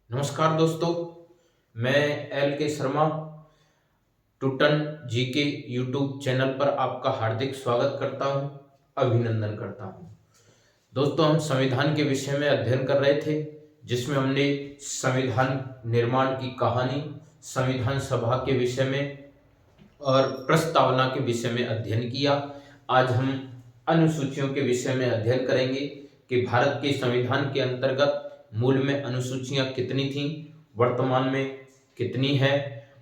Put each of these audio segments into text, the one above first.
नमस्कार दोस्तों, मैं एल के शर्मा टूटन जी के यूट्यूब चैनल पर आपका हार्दिक स्वागत करता हूं, अभिनंदन करता हूं। दोस्तों, हम संविधान के विषय में अध्ययन कर रहे थे, जिसमें हमने संविधान निर्माण की कहानी, संविधान सभा के विषय में और प्रस्तावना के विषय में अध्ययन किया। आज हम अनुसूचियों के विषय में अध्ययन करेंगे कि भारत के संविधान के अंतर्गत मूल में अनुसूचियां कितनी थीं, वर्तमान में कितनी है,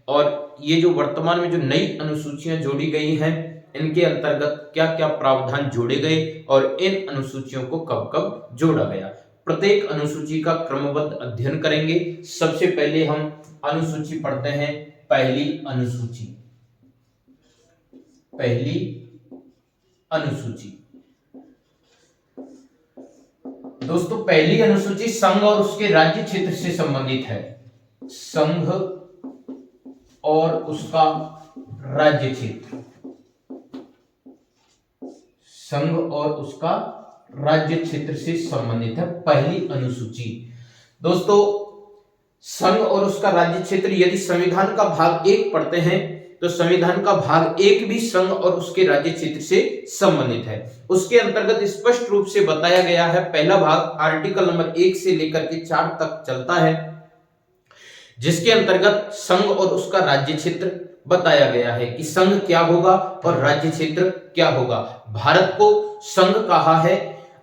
और ये जो वर्तमान में जो नई अनुसूचियां जोड़ी गई हैं, इनके अंतर्गत क्या क्या प्रावधान जोड़े गए और इन अनुसूचियों को कब कब जोड़ा गया। प्रत्येक अनुसूची का क्रमबद्ध अध्ययन करेंगे। सबसे पहले हम अनुसूची पढ़ते हैं, पहली अनुसूची। पहली अनुसूची दोस्तों, पहली अनुसूची संघ और उसके राज्य क्षेत्र से संबंधित है। संघ और उसका राज्य क्षेत्र, संघ और उसका राज्य क्षेत्र से संबंधित है पहली अनुसूची। दोस्तों, संघ और उसका राज्य क्षेत्र, यदि संविधान का भाग 1 पढ़ते हैं तो संविधान का भाग 1 भी संघ और उसके राज्य क्षेत्र से संबंधित है। उसके अंतर्गत स्पष्ट रूप से बताया गया है, पहला भाग आर्टिकल नंबर 1 से लेकर के 4 तक चलता है, जिसके अंतर्गत संघ और उसका राज्य क्षेत्र बताया गया है कि संघ क्या होगा और राज्य क्षेत्र क्या होगा। भारत को संघ कहा है,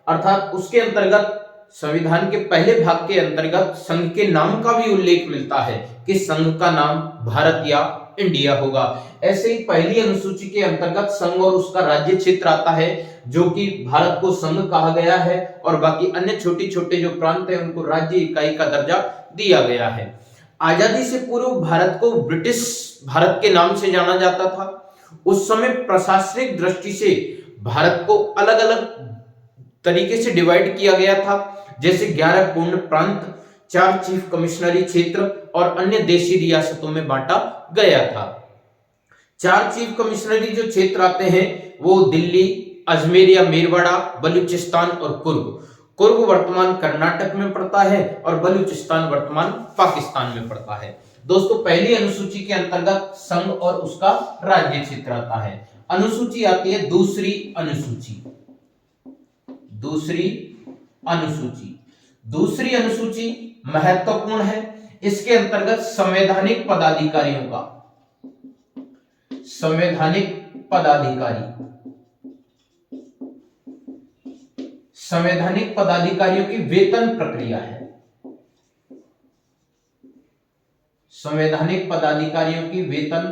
अर्थात उसके अंतर्गत संविधान के पहले भाग के अंतर्गत संघ के नाम का भी उल्लेख मिलता है कि संघ का नाम भारत या इंडिया होगा। ऐसे ही पहली अनुसूची के अंतर्गत संघ और उसका राज्य क्षेत्र आता है, जो कि भारत को संघ कहा गया है और बाकी अन्य छोटे छोटे जो प्रांत है उनको राज्य इकाई का दर्जा दिया गया है। आजादी से पूर्व भारत को ब्रिटिश भारत के नाम से जाना जाता था। उस समय प्रशासनिक दृष्टि से भारत को अलग अलग तरीके से डिवाइड किया गया था, जैसे 11 पूर्ण प्रांत, 4 चीफ कमिश्नरी क्षेत्र और अन्य देशी रियासतों में बांटा गया था। 4 चीफ कमिश्नरी जो क्षेत्र आते हैं वो दिल्ली, अजमेर या मेरवाड़ा, बलूचिस्तान और कुर्ग। कुर्ग वर्तमान कर्नाटक में पड़ता है और बलूचिस्तान वर्तमान पाकिस्तान में पड़ता है। दोस्तों, पहली अनुसूची के अंतर्गत संघ और उसका राज्य क्षेत्र आता है। अनुसूची आती है दूसरी अनुसूची। दूसरी अनुसूची दूसरी अनुसूची महत्वपूर्ण है। इसके अंतर्गत संवैधानिक पदाधिकारियों का, संवैधानिक पदाधिकारी, संवैधानिक पदाधिकारियों की वेतन प्रक्रिया है। संवैधानिक पदाधिकारियों की वेतन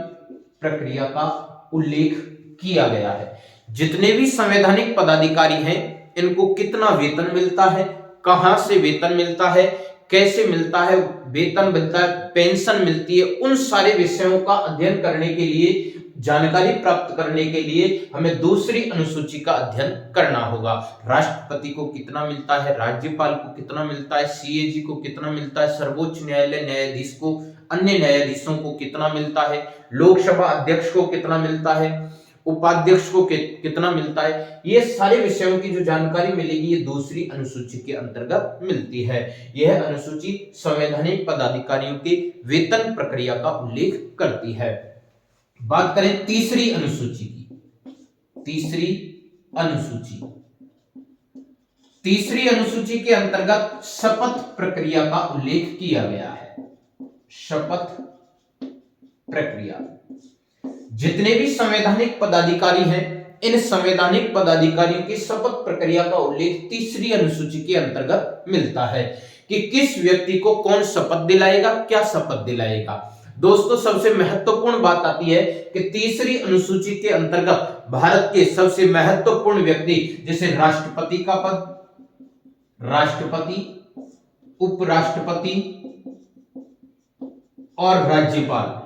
प्रक्रिया का उल्लेख किया गया है। जितने भी संवैधानिक पदाधिकारी हैं, इनको कितना वेतन मिलता है, कहां से वेतन मिलता है, कैसे मिलता है, वेतन मिलता है, पेंशन मिलती है, उन सारे विषयों का अध्ययन करने के लिए, जानकारी प्राप्त करने के लिए हमें दूसरी अनुसूची का अध्ययन करना होगा। राष्ट्रपति को कितना मिलता है, राज्यपाल को कितना मिलता है, सीएजी को कितना मिलता है, सर्वोच्च न्यायालय न्यायाधीश को, अन्य न्यायाधीशों को कितना मिलता है, लोकसभा अध्यक्ष को कितना मिलता है, उपाध्यक्ष को कितना मिलता है, ये सारे विषयों की जो जानकारी मिलेगी ये दूसरी अनुसूची के अंतर्गत मिलती है। यह अनुसूची संवैधानिक पदाधिकारियों के वेतन प्रक्रिया का उल्लेख करती है। बात करें तीसरी अनुसूची की। तीसरी अनुसूची तीसरी अनुसूची के अंतर्गत शपथ प्रक्रिया का उल्लेख किया गया है। शपथ प्रक्रिया, जितने भी संवैधानिक पदाधिकारी हैं, इन संवैधानिक पदाधिकारियों की शपथ प्रक्रिया का उल्लेख तीसरी अनुसूची के अंतर्गत मिलता है कि किस व्यक्ति को कौन शपथ दिलाएगा, क्या शपथ दिलाएगा। दोस्तों, सबसे महत्वपूर्ण बात आती है कि तीसरी अनुसूची के अंतर्गत भारत के सबसे महत्वपूर्ण व्यक्ति, जैसे राष्ट्रपति का पद, राष्ट्रपति, उपराष्ट्रपति और राज्यपाल,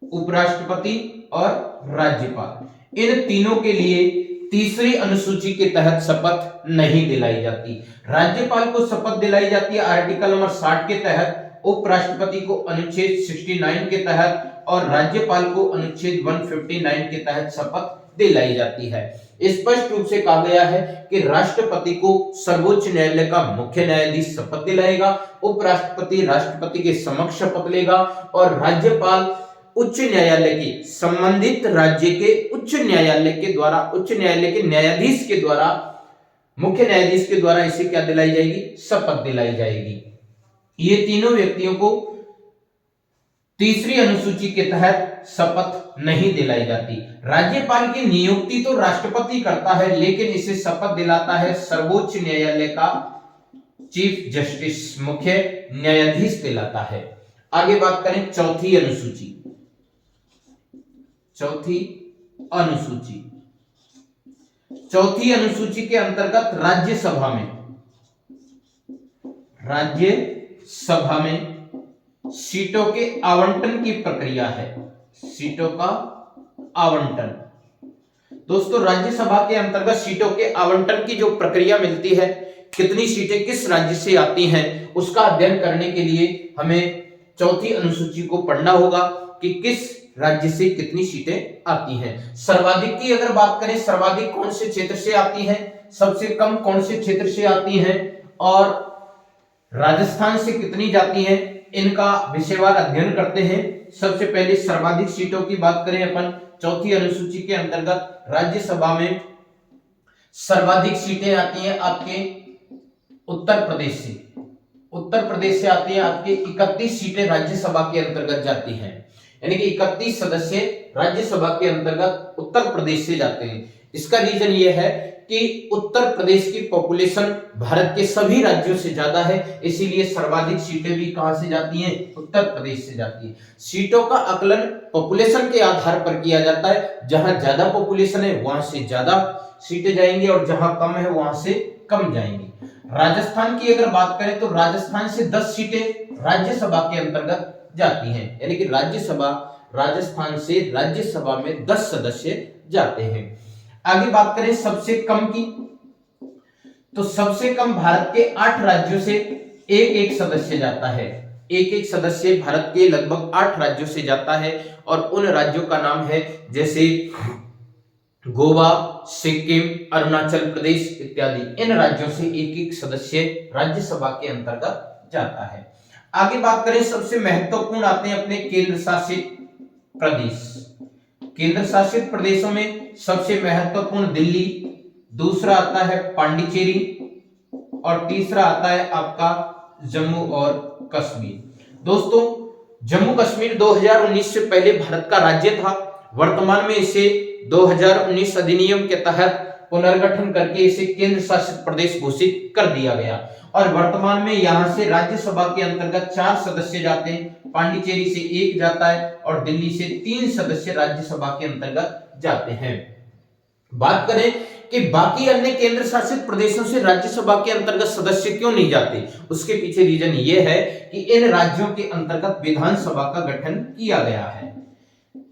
उपराष्ट्रपति और राज्यपाल, इन तीनों के लिए तीसरी अनुसूची के तहत शपथ नहीं दिलाई जाती। राज्यपाल को शपथ दिलाई जाती है आर्टिकल नंबर 60 के तहत, उपराष्ट्रपति को अनुच्छेद 69 के तहत और राज्यपाल को अनुच्छेद 159 के तहत शपथ दिलाई जाती है। स्पष्ट रूप से कहा गया है कि राष्ट्रपति को सर्वोच्च न्यायालय का मुख्य न्यायाधीश शपथ दिलाएगा, उपराष्ट्रपति राष्ट्रपति के समक्ष शपथ लेगा और राज्यपाल उच्च न्यायालय के संबंधित राज्य के उच्च न्यायालय के द्वारा, उच्च न्यायालय के न्यायाधीश के द्वारा, मुख्य न्यायाधीश के द्वारा इसे क्या दिलाई जाएगी, शपथ दिलाई जाएगी। ये तीनों व्यक्तियों को तीसरी अनुसूची के तहत शपथ नहीं दिलाई जाती। राज्यपाल की नियुक्ति तो राष्ट्रपति करता है, लेकिन इसे शपथ दिलाता है सर्वोच्च न्यायालय का चीफ जस्टिस, मुख्य न्यायाधीश दिलाता है। आगे बात करें चौथी अनुसूची। चौथी अनुसूची, चौथी अनुसूची के अंतर्गत राज्यसभा में सीटों के आवंटन की प्रक्रिया है। सीटों का आवंटन, दोस्तों राज्यसभा के अंतर्गत सीटों के आवंटन की जो प्रक्रिया मिलती है, कितनी सीटें किस राज्य से आती हैं, उसका अध्ययन करने के लिए हमें चौथी अनुसूची को पढ़ना होगा कि किस राज्य से कितनी सीटें आती हैं। सर्वाधिक की अगर बात करें, सर्वाधिक कौन से क्षेत्र से आती हैं, सबसे कम कौन से क्षेत्र से आती हैं और राजस्थान से कितनी जाती हैं, इनका विषयवार अध्ययन करते हैं। सबसे पहले सर्वाधिक सीटों की बात करें अपन, चौथी अनुसूची के अंतर्गत राज्यसभा में सर्वाधिक सीटें आती हैं आपके उत्तर प्रदेश से। उत्तर प्रदेश से आती हैं आपके 31 सीटें राज्यसभा के अंतर्गत जाती हैं, यानी कि 31 सदस्य राज्यसभा के अंतर्गत उत्तर प्रदेश से जाते हैं। इसका रीजन ये है कि उत्तर प्रदेश की पॉपुलेशन भारत के सभी राज्यों से ज्यादा है, इसीलिए सर्वाधिक सीटें भी कहां से जाती हैं, उत्तर प्रदेश से जाती है। सीटों का आकलन पॉपुलेशन के आधार पर किया जाता है, जहां ज्यादा पॉपुलेशन है वहां से ज्यादा सीटें जाएंगी और जहां कम है वहां से कम जाएंगी। राजस्थान की अगर बात करें तो राजस्थान से 10 सीटें राज्यसभा के अंतर्गत जाती हैं, यानी कि राज्यसभा, राजस्थान से राज्यसभा में 10 सदस्य जाते हैं। आगे बात करें सबसे कम की, तो सबसे कम भारत के 8 राज्यों से एक सदस्य जाता है। एक सदस्य भारत के लगभग 8 राज्यों से जाता है और उन राज्यों का नाम है जैसे गोवा, सिक्किम, अरुणाचल प्रदेश इत्यादि। इन राज्यों से एक सदस्य राज्यसभा के अंतर्गत जाता है। आगे बात करें सबसे महत्वपूर्ण आते हैं अपने केंद्र शासित प्रदेश। केंद्र शासित प्रदेशों में सबसे महत्वपूर्ण दिल्ली, दूसरा आता है पांडिचेरी और तीसरा आता है आपका जम्मू और कश्मीर। दोस्तों जम्मू कश्मीर 2019 से पहले भारत का राज्य था, वर्तमान में इसे 2019 अधिनियम के तहत पुनर्गठन करके इसे केंद्र शासित प्रदेश घोषित कर दिया गया और वर्तमान में यहां से राज्यसभा के अंतर्गत 4 सदस्य जाते हैं, पांडिचेरी से 1 जाता है और दिल्ली से 3 सदस्य राज्यसभा के अंतर्गत जाते हैं। बात करें कि बाकी अन्य केंद्र शासित प्रदेशों से राज्यसभा के अंतर्गत सदस्य क्यों नहीं जाते, उसके पीछे रीजन ये है कि इन राज्यों के अंतर्गत विधानसभा का गठन किया गया है।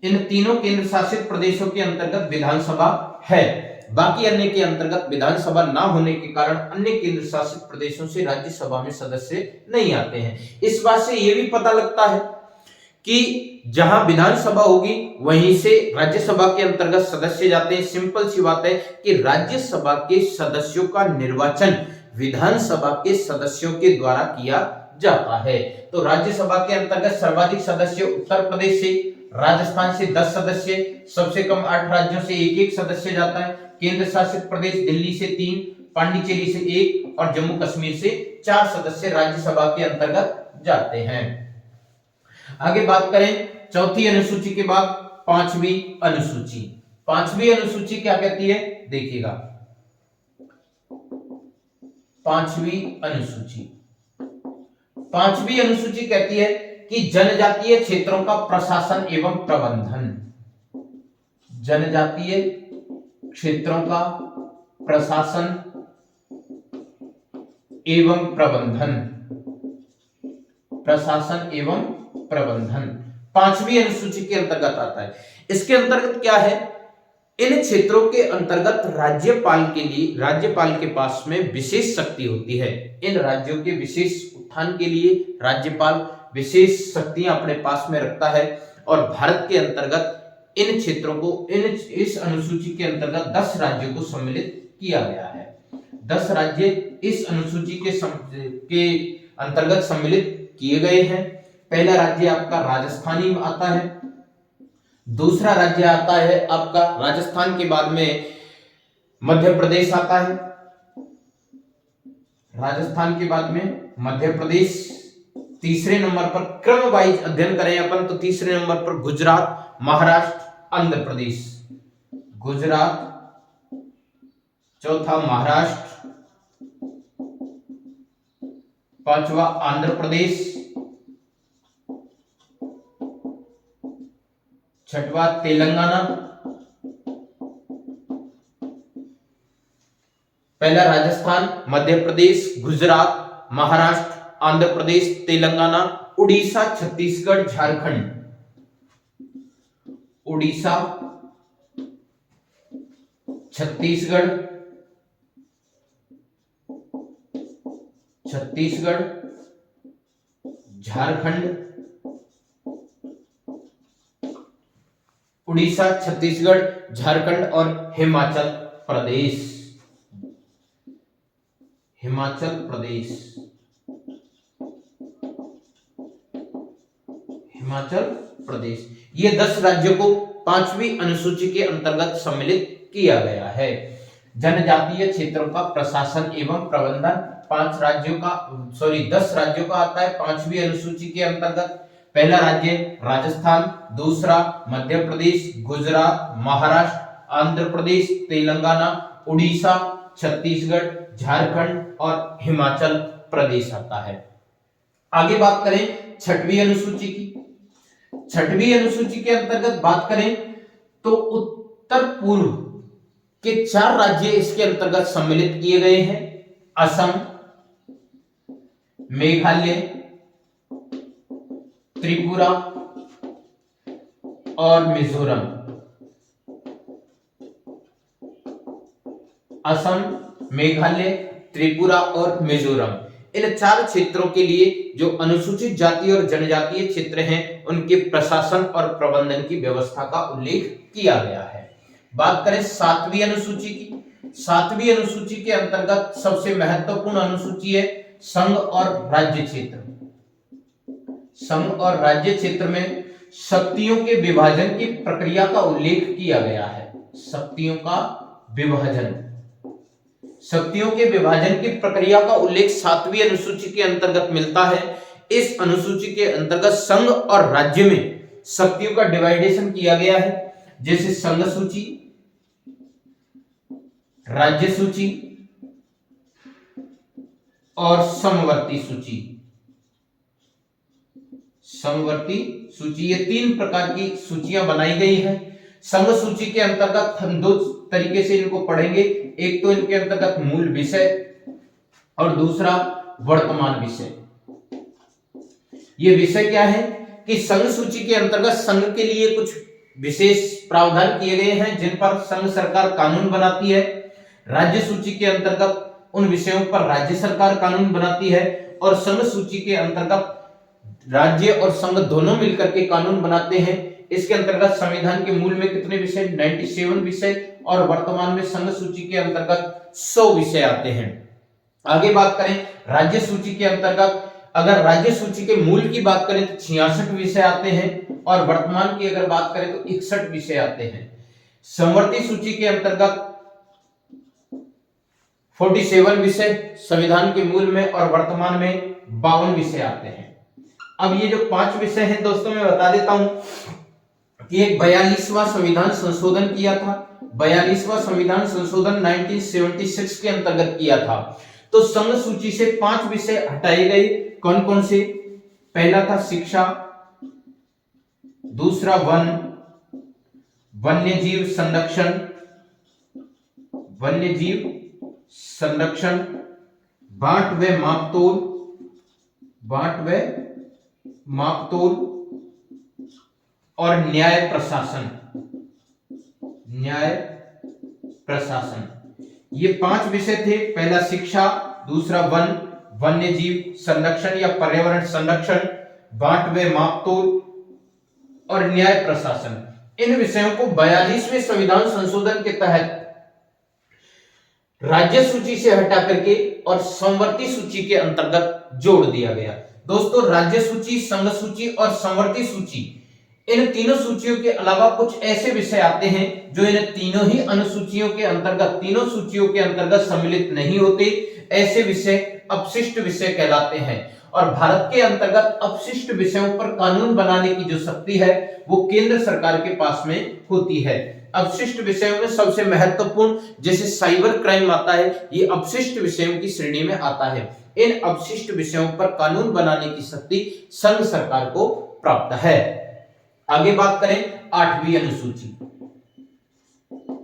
इन तीनों केंद्र शासित प्रदेशों के अंतर्गत विधानसभा है, बाकी अन्य के अंतर्गत विधानसभा ना होने के कारण अन्य केंद्र शासित प्रदेशों से राज्यसभा में सदस्य नहीं आते हैं। इस बात से यह भी पता लगता है कि जहां विधानसभा होगी वहीं से राज्यसभा के अंतर्गत सदस्य जाते हैं। सिंपल सी बात है कि राज्यसभा के सदस्यों का निर्वाचन विधानसभा के सदस्यों के द्वारा किया जाता है। तो राज्यसभा के अंतर्गत सर्वाधिक सदस्य उत्तर प्रदेश से, राजस्थान से 10 सदस्य, सबसे कम 8 राज्यों से एक सदस्य जाता है। केंद्र शासित प्रदेश दिल्ली से 3, पांडिचेरी से 1 और जम्मू कश्मीर से 4 सदस्य राज्यसभा के अंतर्गत जाते हैं। आगे बात करें चौथी अनुसूची के बाद पांचवी अनुसूची। पांचवी अनुसूची क्या कहती है, देखिएगा पांचवी अनुसूची कहती है कि जनजातीय क्षेत्रों का प्रशासन एवं प्रबंधन। जनजातीय क्षेत्रों का प्रशासन एवं प्रबंधन, प्रशासन एवं प्रबंधन पांचवी अनुसूची के अंतर्गत आता है। इसके अंतर्गत क्या है, इन क्षेत्रों के अंतर्गत राज्यपाल के पास में विशेष शक्ति होती है। इन राज्यों के विशेष उत्थान के लिए राज्यपाल विशेष शक्तियां अपने पास में रखता है और भारत के अंतर्गत इन क्षेत्रों को इस अनुसूची के अंतर्गत 10 राज्यों को सम्मिलित किया गया है। 10 राज्य इस अनुसूची के अंतर्गत सम्मिलित किए गए हैं। पहला राज्य आपका राजस्थानी आता है, दूसरा राज्य आता है आपका राजस्थान के बाद में मध्य प्रदेश आता है, राजस्थान के बाद में मध्य प्रदेश, तीसरे नंबर पर क्रम वाइज अध्ययन करें अपन तो तीसरे नंबर पर गुजरात, महाराष्ट्र, आंध्र प्रदेश, गुजरात, चौथा महाराष्ट्र, पांचवा आंध्र प्रदेश, छठवा तेलंगाना। पहला राजस्थान, मध्य प्रदेश, गुजरात, महाराष्ट्र, आंध्र प्रदेश, तेलंगाना, उड़ीसा, छत्तीसगढ़, झारखंड, उड़ीसा, छत्तीसगढ़, झारखंड, उड़ीसा, छत्तीसगढ़, झारखंड और हिमाचल प्रदेश। हिमाचल प्रदेश ये 10 राज्यों को 5वीं अनुसूची के अंतर्गत सम्मिलित किया गया है। जनजातीय क्षेत्रों का प्रशासन एवं प्रबंधन 10 राज्यों का आता है 5वीं अनुसूची के अंतर्गत। पहला राज्य राजस्थान, दूसरा मध्य प्रदेश, गुजरात, महाराष्ट्र, आंध्र प्रदेश, तेलंगाना, उड़ीसा, छत्तीसगढ़, झारखंड और हिमाचल प्रदेश आता है। आगे बात करें 6वीं अनुसूची की। 6वीं अनुसूची के अंतर्गत बात करें तो उत्तर पूर्व के 4 राज्य इसके अंतर्गत सम्मिलित किए गए हैं। असम, मेघालय, त्रिपुरा और मिजोरम। असम, मेघालय, त्रिपुरा और मिजोरम इन 4 क्षेत्रों के लिए जो अनुसूचित जाति और जनजातीय क्षेत्र हैं उनके प्रशासन और प्रबंधन की व्यवस्था का उल्लेख किया गया है। बात करें 7वीं अनुसूची की। 7वीं अनुसूची के अंतर्गत सबसे महत्वपूर्ण अनुसूची है संघ और राज्य क्षेत्र। संघ और राज्य क्षेत्र में शक्तियों के विभाजन की प्रक्रिया का उल्लेख किया गया है। शक्तियों के विभाजन की प्रक्रिया का उल्लेख 7वीं अनुसूची के अंतर्गत मिलता है। इस अनुसूची के अंतर्गत संघ और राज्य में शक्तियों का डिवाइडेशन किया गया है, जैसे संघ सूची, राज्य सूची और समवर्ती सूची। ये 3 प्रकार की सूचियां बनाई गई हैं। संघ सूची के अंतर्गत हम 2 तरीके से इनको पढ़ेंगे। एक तो इनके अंतर्गत मूल विषय और दूसरा वर्तमान विषय। ये विषय क्या है कि संघ सूची के अंतर्गत संघ के लिए कुछ विशेष प्रावधान किए गए हैं जिन पर संघ सरकार कानून बनाती है। राज्य सूची के अंतर्गत उन विषयों पर राज्य सरकार कानून बनाती है और संघ सूची के अंतर्गत राज्य और संघ दोनों मिलकर के कानून बनाते हैं। इसके अंतर्गत संविधान के मूल में कितने विषय 97 विषय और वर्तमान में संघ सूची के अंतर्गत 100 विषय आते हैं। आगे बात करें राज्य सूची के अंतर्गत, अगर राज्य सूची के मूल की बात करें तो 66 विषय आते हैं और वर्तमान की अगर बात करें तो 61 विषय आते हैं। समवर्ती सूची के अंतर्गत 47 विषय संविधान के मूल में और वर्तमान में 52 विषय आते हैं। अब ये जो 5 विषय हैं दोस्तों मैं बता देता हूं कि एक 42वां संविधान संशोधन किया था। 42वां संविधान संशोधन 1976 के अंतर्गत किया था। तो संघ सूची से 5 विषय हटाए गए। कौन कौन से? पहला था शिक्षा, दूसरा वन्यजीव संरक्षण, बांट व मापतोल और न्याय प्रशासन। ये 5 विषय थे। पहला शिक्षा, दूसरा वन्यजीव संरक्षण या पर्यावरण संरक्षण, बांट व मापतोल और न्याय प्रशासन। इन विषयों को 42वें संविधान संशोधन के तहत राज्य सूची से हटा करके और संवर्ती सूची के अंतर्गत जोड़ दिया गया। दोस्तों, राज्य सूची, संघ सूची और संवर्ती सूची, इन तीनों सूचियों के अलावा कुछ ऐसे विषय आते हैं जो इन तीनों ही अनुसूचियों के अंतर्गत, तीनों सूचियों के अंतर्गत सम्मिलित नहीं होते। ऐसे विषय अपशिष्ट विषय कहलाते हैं और भारत के अंतर्गत अपशिष्ट विषयों पर कानून बनाने की जो शक्ति है वो केंद्र सरकार के पास में होती है। अपशिष्ट विषयों में सबसे महत्वपूर्ण जैसे साइबर क्राइम आता है, ये अपशिष्ट विषयों की श्रेणी में आता है। इन अपशिष्ट विषयों पर कानून बनाने की शक्ति संघ सरकार को प्राप्त है। आगे बात करें 8वीं अनुसूची।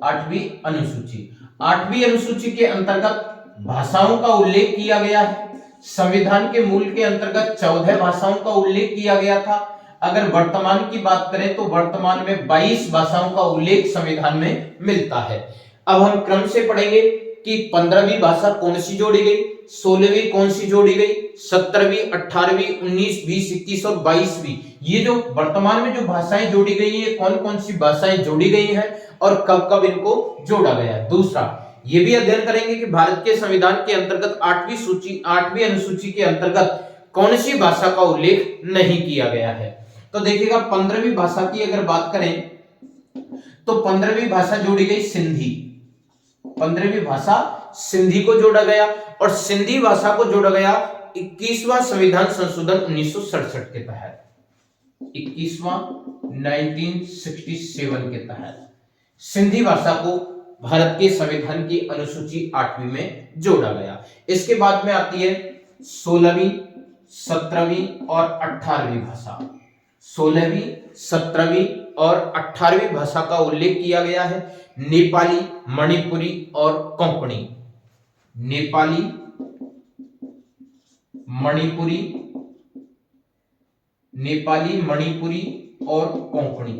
8वीं अनुसूची, 8वीं अनुसूची के अंतर्गत भाषाओं का उल्लेख किया गया है। संविधान के मूल के अंतर्गत 14 भाषाओं का उल्लेख किया गया था। अगर वर्तमान की बात करें तो वर्तमान में 22 भाषाओं का उल्लेख संविधान में मिलता है। अब हम क्रम से पढ़ेंगे कि 15वीं भाषा कौन सी जोड़ी गई, 16वीं कौन सी जोड़ी गई, 17वीं, 18वीं, 19, 20, 21 और 22वीं। ये जो वर्तमान में जो भाषाएं जोड़ी गई है, कौन कौन सी भाषाएं जोड़ी गई हैं और कब कब इनको जोड़ा गया। दूसरा, ये भी अध्ययन करेंगे कि भारत के संविधान के अंतर्गत 8वीं अनुसूची के अंतर्गत कौन सी भाषा का उल्लेख नहीं किया गया है। तो देखिएगा 15वीं भाषा की अगर बात करें तो 15वीं भाषा जोड़ी गई सिंधी। 15वीं भाषा सिंधी को जोड़ा गया और सिंधी भाषा को जोड़ा गया 21वां संविधान संशोधन 1967 के तहत। 21वां 1967 के तहत सिंधी भाषा को भारत के संविधान की अनुसूची 8वीं में जोड़ा गया। इसके बाद में आती है 16वीं, 17वीं और 18वीं भाषा। 16वीं, 17वीं और 18वीं भाषा का उल्लेख किया गया है। नेपाली, मणिपुरी और कोंकणी। नेपाली, मणिपुरी, नेपाली, मणिपुरी और कोंकणी।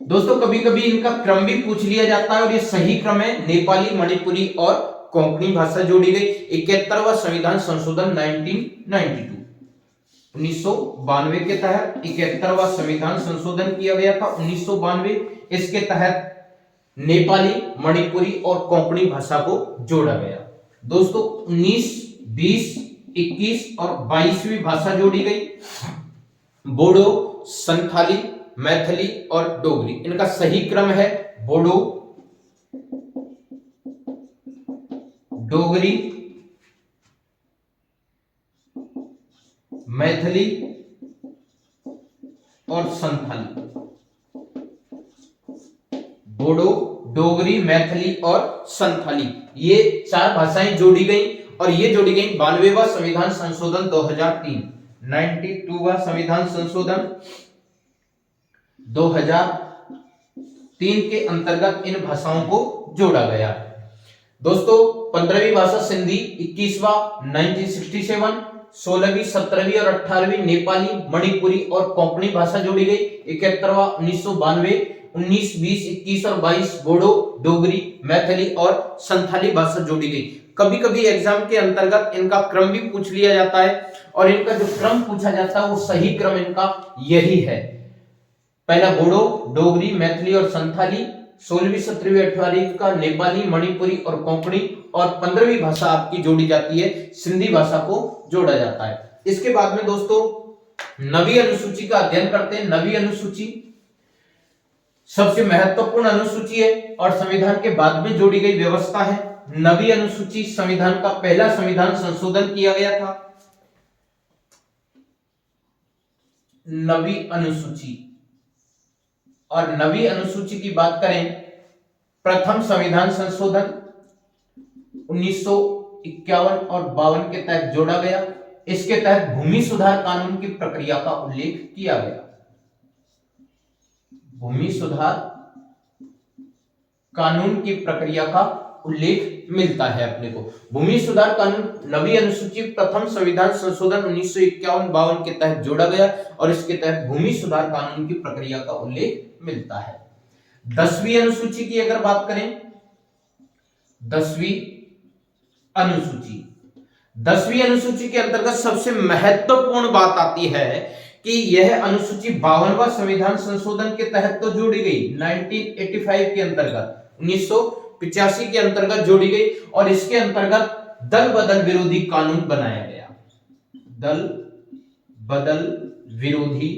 दोस्तों, कभी कभी इनका क्रम भी पूछ लिया जाता है और ये सही क्रम है। नेपाली, मणिपुरी और कोंकणी भाषा जोड़ी गई। 71वां संविधान संशोधन 1992 के तहत 71वां संविधान संशोधन किया गया था 1992। इसके तहत नेपाली, मणिपुरी और कोंकणी भाषा को जोड़ा गया। दोस्तों, 19, 20, 21 और 22वीं भाषा जोड़ी गई। बोडो, संथाली, मैथिली और डोगरी। इनका सही क्रम है बोडो, डोगरी, मैथिली और संथाली। बोडो, डोगरी, मैथिली और संथाली, ये 4 भाषाएं जोड़ी गई और ये जोड़ी गई 92वां संविधान संशोधन 2003। 92वां संविधान संशोधन 2003 के अंतर्गत इन भाषाओं को जोड़ा गया। दोस्तों, 15वीं भाषा सिंधी, 21वां 1967, 16वीं, 17वीं और 18वीं नेपाली, मणिपुरी और कोंकणी भाषा जोड़ी गई। 71वां 1992, 19, 20, 21 और 22 बोडो, डोगरी, मैथिली और संथाली भाषा जोड़ी गई। कभी कभी एग्जाम के अंतर्गत इनका क्रम भी पूछ लिया जाता है और इनका जो क्रम पूछा जाता है वो सही क्रम इनका यही है। पहला बोडो, डोगरी, मैथिली और संथाली, 16वीं, 17वीं, 18वीं का नेपाली, मणिपुरी और कोंकणी और 15वीं भाषा आपकी जोड़ी जाती है, सिंधी भाषा को जोड़ा जाता है। इसके बाद में दोस्तों 9वीं अनुसूची का अध्ययन करते हैं। 9वीं अनुसूची सबसे महत्वपूर्ण अनुसूची है और संविधान के बाद में जोड़ी गई व्यवस्था है। 9वीं अनुसूची संविधान का पहला संविधान संशोधन किया गया था। 9वीं अनुसूची, और 9वीं अनुसूची की बात करें, प्रथम संविधान संशोधन 1951 और 52 के तहत जोड़ा गया। इसके तहत भूमि सुधार कानून की प्रक्रिया का उल्लेख किया गया। भूमि सुधार कानून की प्रक्रिया का उल्लेख मिलता है अपने को। भूमि सुधार कानून 9वीं अनुसूची प्रथम संविधान संशोधन 1951-52 के तहत जोड़ा गया और इसके तहत भूमि सुधार कानून की प्रक्रिया का उल्लेख मिलता है। 10वीं अनुसूची की अगर बात करें, 10वीं अनुसूची, 10वीं अनुसूची के अंतर्गत सबसे महत्वपूर्ण बात आती है कि यह अनुसूची 52वां संविधान संशोधन के तहत तो जोड़ी गई 1985 के अंतर्गत, 1985 के अंतर्गत जोड़ी गई और इसके अंतर्गत दल बदल विरोधी कानून बनाया गया। दल बदल विरोधी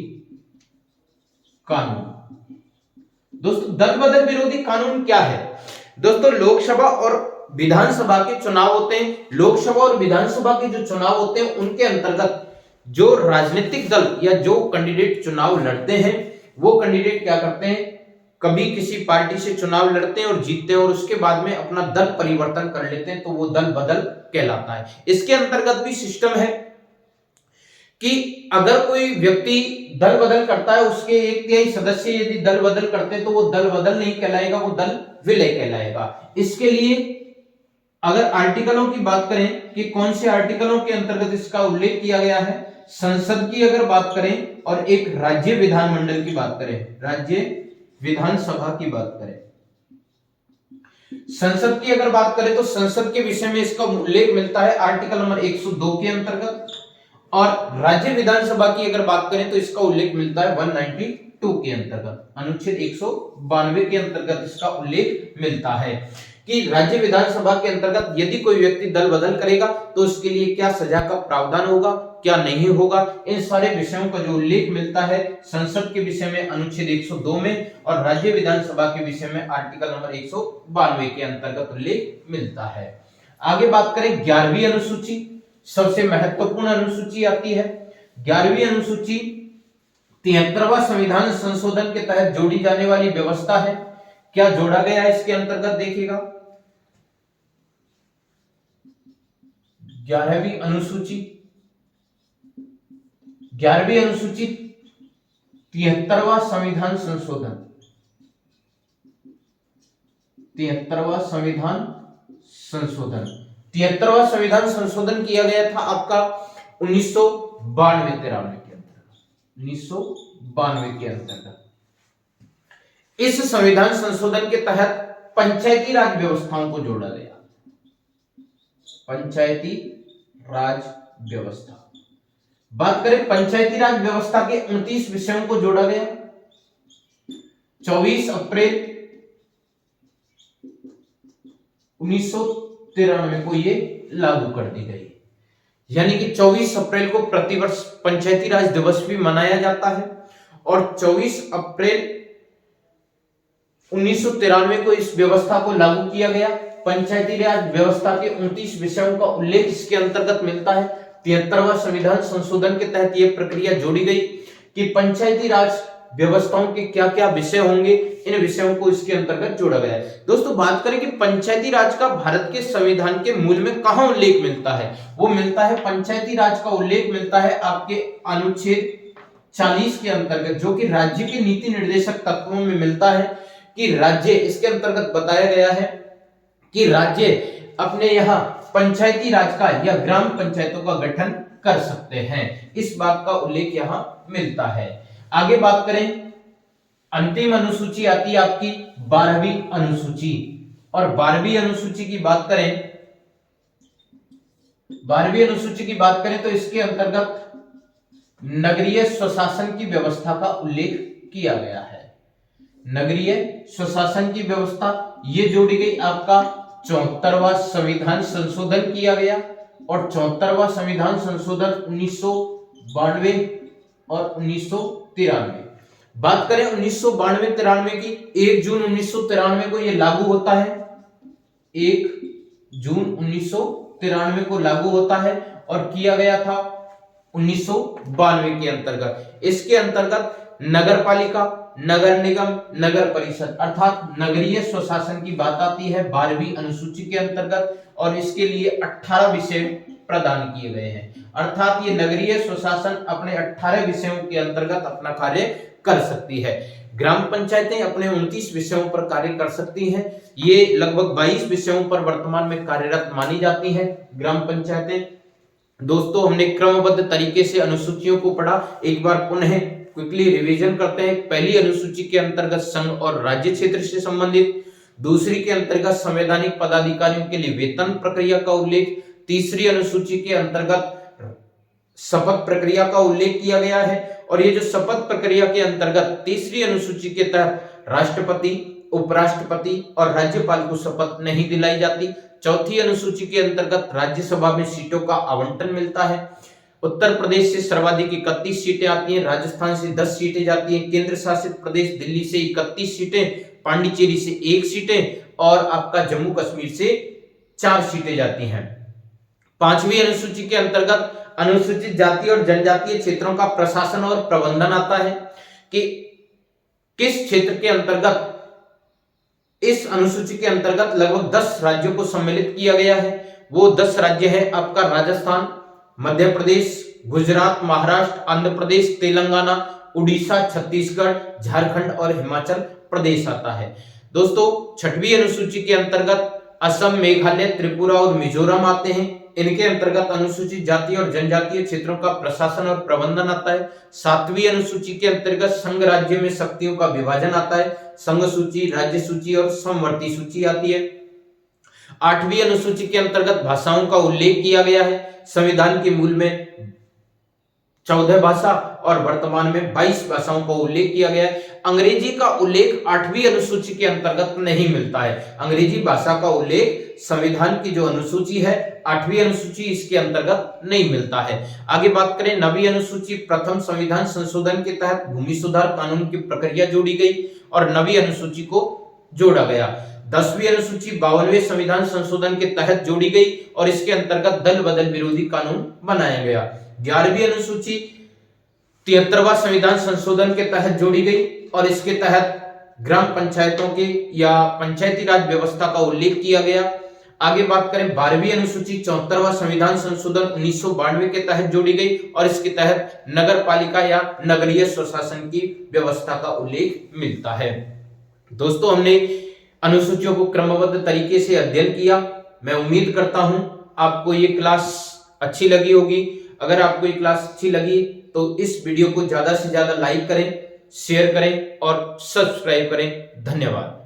कानून। दोस्तों दल बदल विरोधी कानून क्या है? दोस्तों लोकसभा और विधानसभा के चुनाव होते हैं। लोकसभा और विधानसभा के जो चुनाव होते हैं उनके अंतर्गत जो राजनीतिक दल या जो कैंडिडेट चुनाव लड़ते हैं वो कैंडिडेट क्या करते हैं, कभी किसी पार्टी से चुनाव लड़ते हैं और जीतते हैं और उसके बाद में अपना दल परिवर्तन कर लेते हैं, तो वो दल बदल कहलाता है। इसके अंतर्गत भी सिस्टम है कि अगर कोई व्यक्ति दल बदल करता है, उसके 1/3 सदस्य यदि दल बदल करते हैं तो वो दल बदल नहीं कहलाएगा, वो दल विलय कहलाएगा। इसके लिए अगर आर्टिकलों की बात करें कि कौन से आर्टिकलों के अंतर्गत इसका उल्लेख किया गया है, संसद की अगर बात करें और एक राज्य विधानमंडल की बात करें, राज्य विधानसभा की बात करें, संसद की अगर बात करें तो संसद के विषय में इसका उल्लेख मिलता है आर्टिकल नंबर 102 के अंतर्गत, और राज्य विधानसभा की अगर बात करें तो इसका उल्लेख मिलता है 192 के अंतर्गत, अनुच्छेद 192 के अंतर्गत इसका उल्लेख मिलता है कि राज्य विधानसभा के अंतर्गत यदि कोई व्यक्ति दल बदल करेगा तो उसके लिए क्या सजा का प्रावधान होगा, क्या नहीं होगा, इन सारे विषयों का जो उल्लेख मिलता है संसद के विषय में अनुच्छेद 102 में और राज्य विधानसभा के विषय में आर्टिकल नंबर 192 के अंतर्गत उल्लेख मिलता है। आगे बात करें 11वीं अनुसूची, सबसे महत्वपूर्ण अनुसूची आती है 11वीं अनुसूची। 73वां संविधान संशोधन के तहत जोड़ी जाने वाली व्यवस्था है। क्या जोड़ा गया है इसके अंतर्गत देखिएगा, 11वीं अनुसूची 73वां संविधान संशोधन, 73वां संविधान संशोधन 73वां संविधान संशोधन किया गया था आपका 1992-93 के अंतर्गत, 1992 के अंतर्गत। इस संविधान संशोधन के तहत पंचायती राज व्यवस्थाओं को जोड़ा गया। पंचायती राज व्यवस्था, बात करें पंचायती राज व्यवस्था के 29 विषयों को जोड़ा गया। 24 अप्रैल 1993 को ये लागू कर दी गई, यानी कि 24 अप्रैल को प्रतिवर्ष पंचायती राज दिवस भी मनाया जाता है और 24 अप्रैल 1993 को इस व्यवस्था को लागू किया गया। पंचायती राज व्यवस्था के 29 विषयों का उल्लेख इसके अंतर्गत मिलता है। 73वां संविधान संशोधन के तहत यह प्रक्रिया जोड़ी गई कि पंचायती राज व्यवस्थाओं के क्या क्या विषय होंगे, इन विषयों को इसके अंतर्गत जोड़ा गया है। दोस्तों बात करें कि पंचायती राज का भारत के संविधान के मूल में कहां उल्लेख मिलता है, वो मिलता है पंचायती राज का उल्लेख मिलता है आपके अनुच्छेद 40 के अंतर्गत, जो कि राज्य के नीति निर्देशक तत्वों में मिलता है कि राज्य, इसके अंतर्गत बताया गया है कि राज्य अपने यहाँ पंचायती राज का या ग्राम पंचायतों का गठन कर सकते हैं। इस बात का उल्लेख यहाँ मिलता है। आगे बात करें, अंतिम अनुसूची आती है आपकी 12वीं अनुसूची, और 12वीं अनुसूची की बात करें, 12वीं अनुसूची की बात करें तो इसके अंतर्गत नगरीय स्वशासन की व्यवस्था का उल्लेख किया गया है। नगरीय स्वशासन की व्यवस्था ये जोड़ी गई, आपका 74वां संविधान संशोधन किया गया और 74वां संविधान संशोधन 1992 और 1993। बात करें 1992-93 की, 1 जून 1993 को यह लागू होता है, 1 जून 1993 को लागू होता है और किया गया था 1992 के अंतर्गत। इसके अंतर्गत नगर पालिका, नगर निगम, नगर परिषद अर्थात नगरीय स्वशासन की बात आती है 12वीं अनुसूची के अंतर्गत, और इसके लिए 18 विषय प्रदान किए गए हैं। अर्थात ये नगरीय स्वशासन अपने 18 विषयों के अंतर्गत अपना कार्य कर सकती है। ग्राम पंचायतें अपने 29 विषयों पर कार्य कर सकती हैं। ये लगभग 22 विषयों पर वर्तमान में कार्यरत मानी जाती हैं ग्राम पंचायतें। दोस्तों हमने क्रमबद्ध तरीके से अनुसूचियों को पढ़ा, एक बार पुनः क्विकली रिवीजन करते हैं। पहली अनुसूची के अंतर्गत संघ और राज्य क्षेत्र से संबंधित, दूसरी के अंतर्गत संवैधानिक पदाधिकारियों के लिए वेतन प्रक्रिया का उल्लेख, तीसरी अनुसूची के अंतर्गत शपथ प्रक्रिया का उल्लेख किया गया है। और ये जो शपथ प्रक्रिया के अंतर्गत तीसरी अनुसूची के तहत राष्ट्रपति, उपराष्ट्रपति और राज्यपाल को शपथ नहीं दिलाई जाती। चौथी अनुसूची के अंतर्गत राज्यसभा में सीटों का आवंटन मिलता है। उत्तर प्रदेश से सर्वाधिक 31 सीटें आती हैं, राजस्थान से 10 सीटें जाती हैं, केंद्र शासित प्रदेश दिल्ली से 31 सीटें, पांडिचेरी से 1 सीटें और आपका जम्मू कश्मीर से 4 सीटें जाती हैं। पांचवी अनुसूची के अंतर्गत अनुसूचित जाति और जनजातीय क्षेत्रों का प्रशासन और प्रबंधन आता है कि किस क्षेत्र के अंतर्गत, इस अनुसूची के अंतर्गत लगभग 10 राज्यों को सम्मिलित किया गया है। वो 10 राज्य है आपका राजस्थान, मध्य प्रदेश, गुजरात, महाराष्ट्र, आंध्र प्रदेश, तेलंगाना, उड़ीसा, छत्तीसगढ़, झारखंड और हिमाचल प्रदेश आता है। दोस्तों, छठवीं अनुसूची के अंतर्गत असम, मेघालय, त्रिपुरा और मिजोरम आते हैं। इनके अंतर्गत अनुसूचित जाति और जनजातीय क्षेत्रों का प्रशासन और प्रबंधन आता है। सातवीं अनुसूची के अंतर्गत संघ राज्य में शक्तियों का विभाजन आता है। संघ सूची, राज्य सूची और समवर्ती सूची आती है। आठवीं अनुसूची के अंतर्गत भाषाओं का उल्लेख किया गया है। संविधान के मूल में 14 भाषा और वर्तमान में 22 भाषाओं का उल्लेख किया गया है। अंग्रेजी का उल्लेख 8वीं अनुसूची के अंतर्गत नहीं मिलता है। अंग्रेजी भाषा का उल्लेख संविधान की जो अनुसूची है 8वीं अनुसूची, इसके अंतर्गत नहीं मिलता है। आगे बात करें 9वीं अनुसूची, प्रथम संविधान संशोधन के तहत भूमि सुधार कानून की प्रक्रिया जोड़ी गई और 9वीं अनुसूची को जोड़ा गया। 10वीं अनुसूची 52वें संविधान संशोधन के तहत जोड़ी गई और इसके अंतर्गत दल बदल विरोधी कानून बनाया गया। 11वीं अनुसूची 73वां संविधान संशोधन के तहत जोड़ी गई और इसके तहत ग्राम पंचायतों के या पंचायती राज व्यवस्था का उल्लेख किया गया। आगे बात करें 12वीं अनुसूची 74वां संविधान संशोधन 1992 के तहत जोड़ी गई और इसके तहत नगर पालिका या नगरीय स्वशासन की व्यवस्था का उल्लेख मिलता है। दोस्तों, हमने अनुसूचियों को क्रमबद्ध तरीके से अध्ययन किया। मैं उम्मीद करता हूं आपको ये क्लास अच्छी लगी होगी। अगर आपको ये क्लास अच्छी लगी तो इस वीडियो को ज्यादा से ज्यादा लाइक करें, शेयर करें और सब्सक्राइब करें। धन्यवाद।